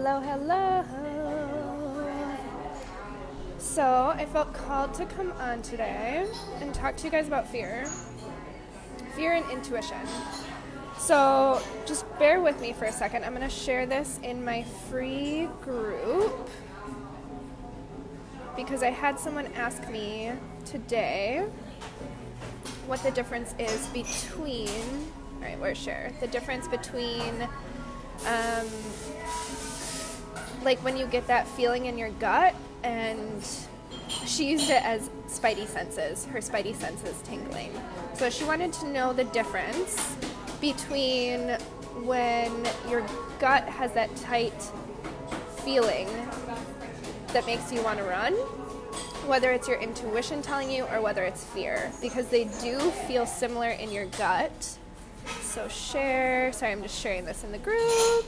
Hello. So I felt called to come on today and talk to you guys about fear and intuition. So just bear with me for a second. I'm going to share this in my free group because I had someone ask me today what the difference is between, all right, where's share? The difference between like when you get that feeling in your gut, and she used it as spidey senses, her spidey senses tingling. So she wanted to know the difference between when your gut has that tight feeling that makes you want to run, whether it's your intuition telling you or whether it's fear, because they do feel similar in your gut. So share, sorry, I'm just sharing this in the group.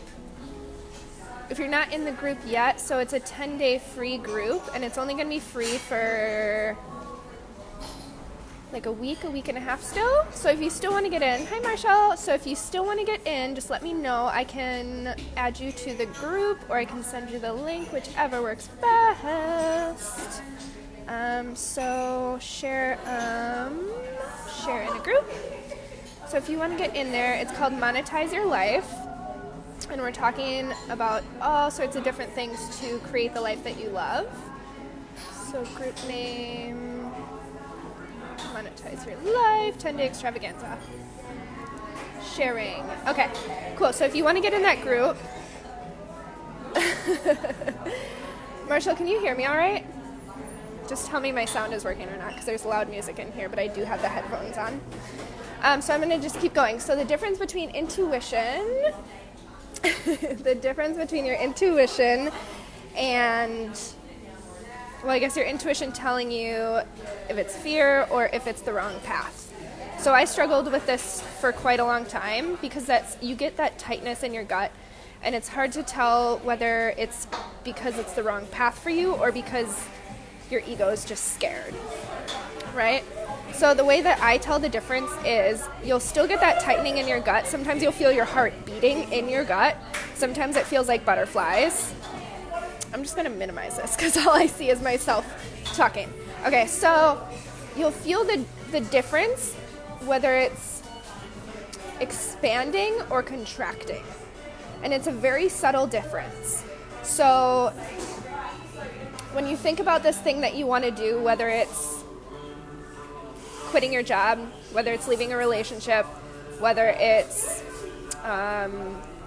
If you're not in the group yet, so it's a 10-day free group, and it's only going to be free for like a week and a half still. So if you still want to get in, hi Marshall. So if you still want to get in, just let me know. I can add you to the group, or I can send you the link, whichever works best. So share in a group. So if you want to get in there, it's called Monetize Your Life. And we're talking about all sorts of different things to create the life that you love. So group name, Monetize Your Life, 10-day extravaganza. Sharing. Okay, cool. So if you want to get in that group, Marshall, can you hear me all right? Just tell me my sound is working or not, because there's loud music in here, but I do have the headphones on. So I'm going to just keep going. So the difference between intuition... the difference between your intuition and, well, I guess your intuition telling you if it's fear or if it's the wrong path. So I struggled with this for quite a long time because you get that tightness in your gut, and it's hard to tell whether it's because it's the wrong path for you or because your ego is just scared, right? So the way that I tell the difference is you'll still get that tightening in your gut. Sometimes you'll feel your heart beating in your gut. Sometimes it feels like butterflies. I'm just going to minimize this because all I see is myself talking. Okay, so you'll feel the difference whether it's expanding or contracting. And it's a very subtle difference. So when you think about this thing that you want to do, whether it's quitting your job, whether it's leaving a relationship, whether it's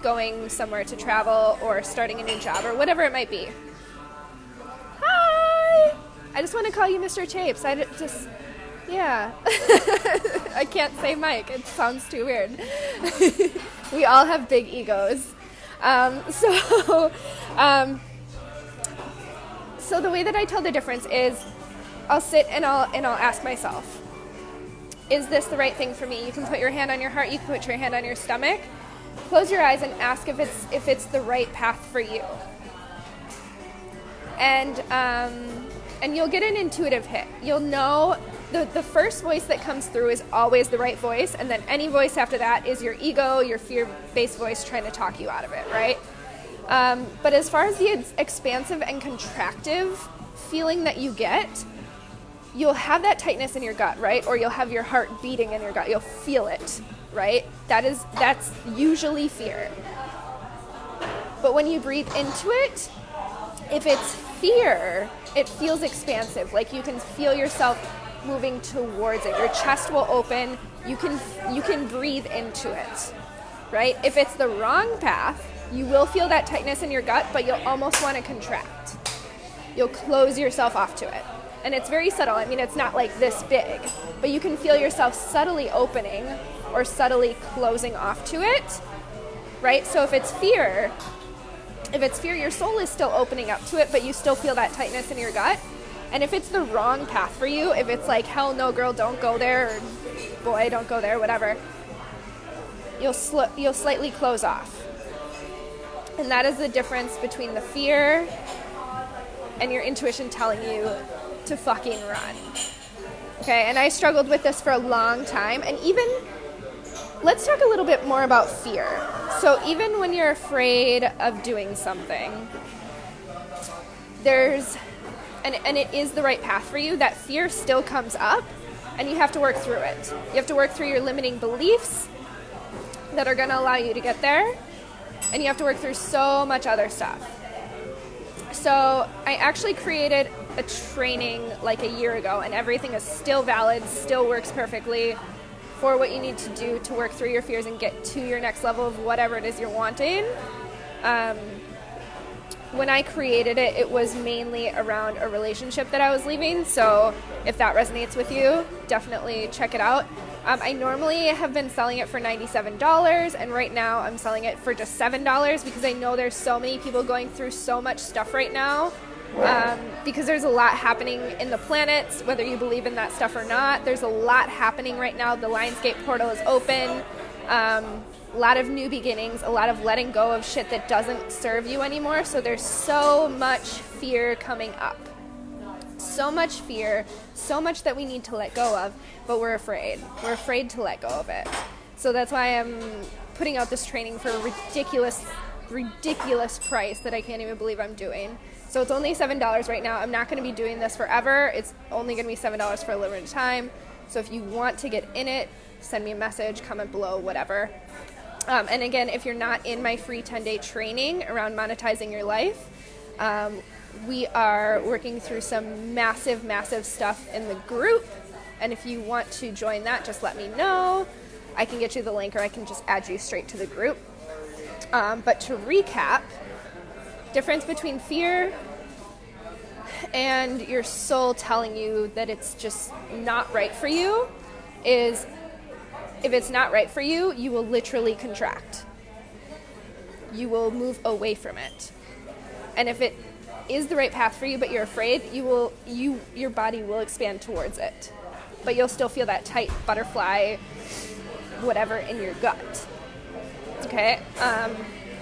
going somewhere to travel or starting a new job or whatever it might be. Hi! I just want to call you Mr. Chapes. Yeah. I can't say Mike. It sounds too weird. We all have big egos. So the way that I tell the difference is I'll sit and I'll ask myself, is this the right thing for me? You can put your hand on your heart. You can put your hand on your stomach. Close your eyes and ask if it's the right path for you. And you'll get an intuitive hit. You'll know the first voice that comes through is always the right voice, and then any voice after that is your ego, your fear-based voice trying to talk you out of it, right? But as far as the expansive and contractive feeling that you get, you'll have that tightness in your gut, right? Or you'll have your heart beating in your gut. You'll feel it, right? That's usually fear. But when you breathe into it, if it's fear, it feels expansive. Like you can feel yourself moving towards it. Your chest will open. You can breathe into it, right? If it's the wrong path, you will feel that tightness in your gut, but you'll almost want to contract. You'll close yourself off to it. And it's very subtle. I mean, it's not like this big, but you can feel yourself subtly opening or subtly closing off to it, right? So if it's fear, your soul is still opening up to it, but you still feel that tightness in your gut. And if it's the wrong path for you, if it's like, hell no, girl, don't go there, or boy, don't go there, whatever, you'll slightly close off. And that is the difference between the fear and your intuition telling you to fucking run. Okay, and I struggled with this for a long time. And even, let's talk a little bit more about fear. So even when you're afraid of doing something, and it is the right path for you, that fear still comes up, and you have to work through it. You have to work through your limiting beliefs that are going to allow you to get there, and you have to work through so much other stuff. So I actually created a training like a year ago, and everything is still valid, still works perfectly for what you need to do to work through your fears and get to your next level of whatever it is you're wanting. When I created it, it was mainly around a relationship that I was leaving. So if that resonates with you, definitely check it out. I normally have been selling it for $97, and right now I'm selling it for just $7 because I know there's so many people going through so much stuff right now. Because there's a lot happening in the planets, whether you believe in that stuff or not. There's a lot happening right now. The Lionsgate portal is open. A lot of new beginnings, a lot of letting go of shit that doesn't serve you anymore. So there's so much fear coming up. So much fear, so much that we need to let go of, but we're afraid. We're afraid to let go of it. So that's why I'm putting out this training for a ridiculous price that I can't even believe I'm doing. So it's only $7 right now. I'm not going to be doing this forever. It's only going to be $7 for a limited time. So if you want to get in it, send me a message, comment below, whatever. And again, if you're not in my free 10-day training around monetizing your life, we are working through some massive stuff in the group. And if you want to join that, just let me know. I can get you the link, or I can just add you straight to the group. But to recap, difference between fear and your soul telling you that it's just not right for you is, if it's not right for you, you will literally contract. You will move away from it. And if it is the right path for you, but you're afraid, your body will expand towards it. But you'll still feel that tight butterfly, whatever, in your gut. Okay?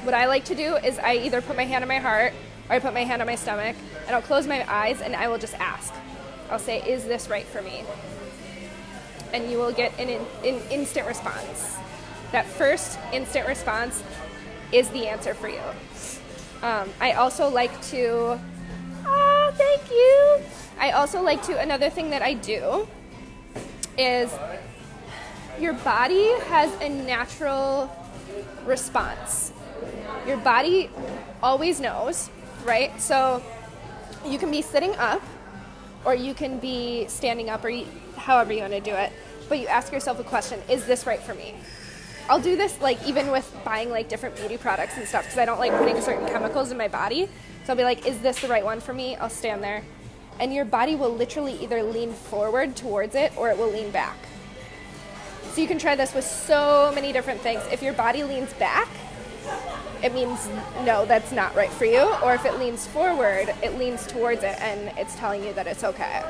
What I like to do is I either put my hand on my heart or I put my hand on my stomach, and I'll close my eyes and I will just ask. I'll say, is this right for me? And you will get an instant response. That first instant response is the answer for you. I also like to, thank you. I also like to, another thing that I do is, your body has a natural response. Your body always knows, right? So you can be sitting up, or you can be standing up, or however you want to do it. But you ask yourself a question, is this right for me? I'll do this like even with buying like different beauty products and stuff, because I don't like putting certain chemicals in my body. So I'll be like, is this the right one for me? I'll stand there. And your body will literally either lean forward towards it, or it will lean back. So you can try this with so many different things. If your body leans back, it means no, that's not right for you. Or if it leans forward, it leans towards it and it's telling you that it's okay.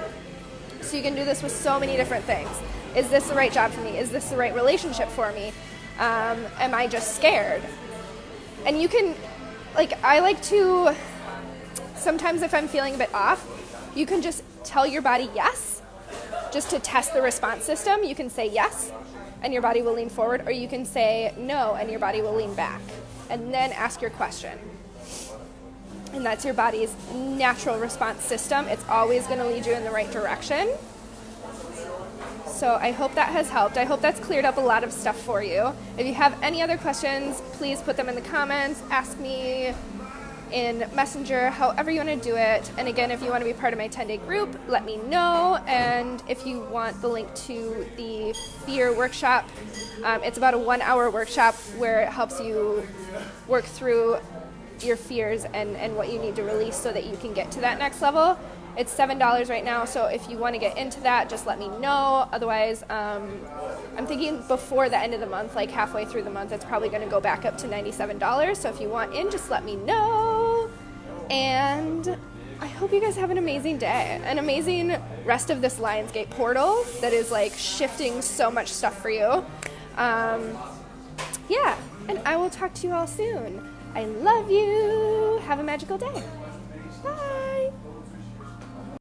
So you can do this with so many different things. Is this the right job for me? Is this the right relationship for me? Am I just scared? And you can, I like to, sometimes if I'm feeling a bit off, you can just tell your body yes, just to test the response system. You can say yes, and your body will lean forward, or you can say no, and your body will lean back. And then ask your question. And that's your body's natural response system. It's always going to lead you in the right direction. So I hope that has helped. I hope that's cleared up a lot of stuff for you. If you have any other questions, please put them in the comments. Ask me in Messenger, however you want to do it. And again, if you want to be part of my 10-day group, let me know. And if you want the link to the fear workshop, it's about a 1-hour workshop where it helps you work through your fears and what you need to release so that you can get to that next level. It's $7 right now, so if you want to get into that, just let me know. Otherwise, I'm thinking before the end of the month, like halfway through the month, it's probably going to go back up to $97. So if you want in, just let me know. And I hope you guys have an amazing day, an amazing rest of this Lionsgate portal that is shifting so much stuff for you. Yeah, and I will talk to you all soon. I love you. Have a magical day.